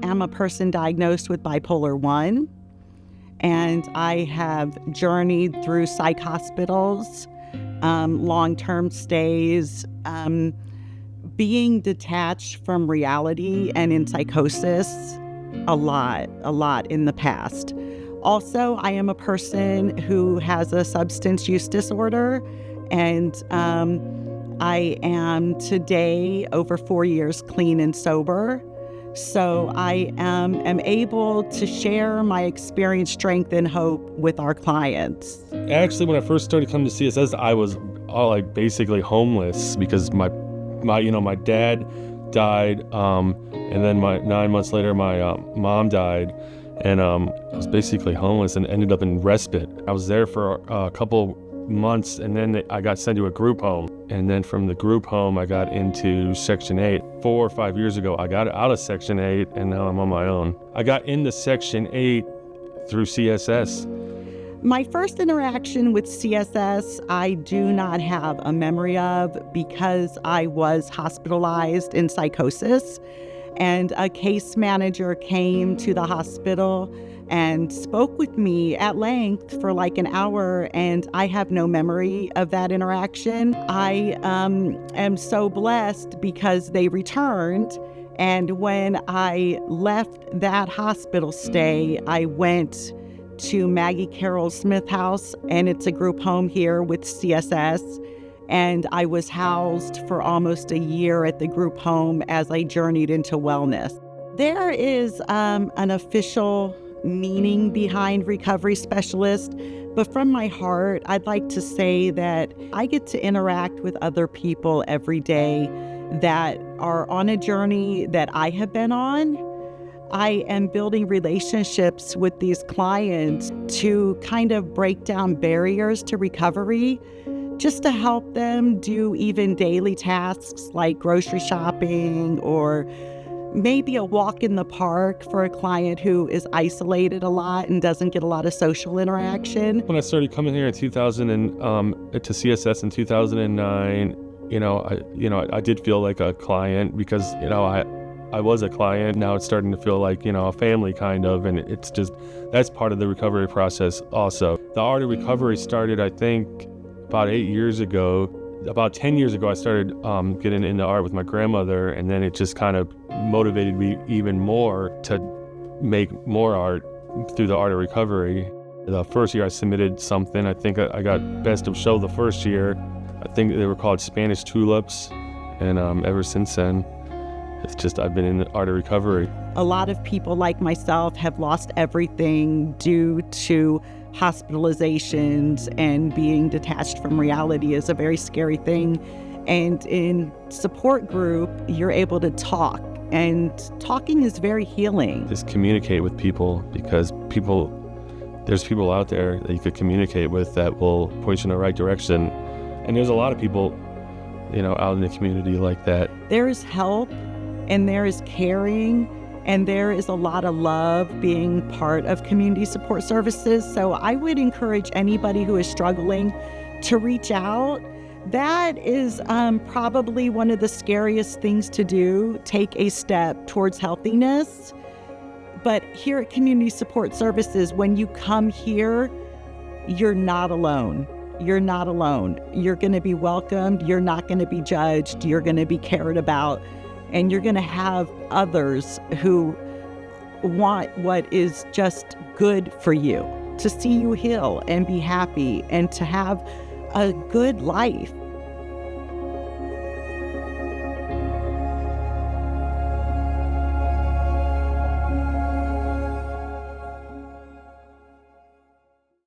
am a person diagnosed with bipolar 1, and I have journeyed through psych hospitals, long-term stays, being detached from reality and in psychosis a lot in the past. Also, I am a person who has a substance use disorder, and I am today over 4 years clean and sober. So I am able to share my experience, strength, and hope with our clients. Actually, when I first started coming to CSS, I was basically homeless because my dad died, and then 9 months later my mom died, and I was basically homeless and ended up in respite. I was there for a couple months, and then I got sent to a group home, and then from the group home I got into Section 8. 4 or 5 years ago I got out of Section 8, and now I'm on my own. I got into Section 8 through CSS. My first interaction with CSS, I do not have a memory of because I was hospitalized in psychosis, and a case manager came to the hospital and spoke with me at length for like an hour, and I have no memory of that interaction. I am so blessed because they returned, and when I left that hospital stay, I went to Maggie Carroll Smith House, and it's a group home here with CSS, and I was housed for almost a year at the group home as I journeyed into wellness. There is an official meaning behind recovery specialist, but from my heart, I'd like to say that I get to interact with other people every day that are on a journey that I have been on. I am building relationships with these clients to kind of break down barriers to recovery, just to help them do even daily tasks like grocery shopping, or maybe a walk in the park for a client who is isolated a lot and doesn't get a lot of social interaction. When I started coming here in to CSS in 2009, I did feel like a client because, I was a client. Now it's starting to feel like, a family kind of, and it's just, that's part of the recovery process also. The art of recovery started, I think, about 8 years ago. About 10 years ago, I started getting into art with my grandmother, and then it just kind of motivated me even more to make more art through the art of recovery. The first year I submitted something, I think I got best of show the first year. I think they were called Spanish Tulips, and ever since then, it's just I've been in the art of recovery. A lot of people like myself have lost everything due to hospitalizations, and being detached from reality is a very scary thing. And in support group, you're able to talk, and talking is very healing. Just communicate with people, because there's people out there that you could communicate with that will point you in the right direction. And there's a lot of people, out in the community like that. There is help, and there is caring, and there is a lot of love being part of community support services. So I would encourage anybody who is struggling to reach out. That is probably one of the scariest things to do, take a step towards healthiness. But here at Community Support Services, when you come here, you're not alone. You're not alone. You're going to be welcomed. You're not going to be judged. You're going to be cared about. And you're going to have others who want what is just good for you, to see you heal and be happy and to have a good life.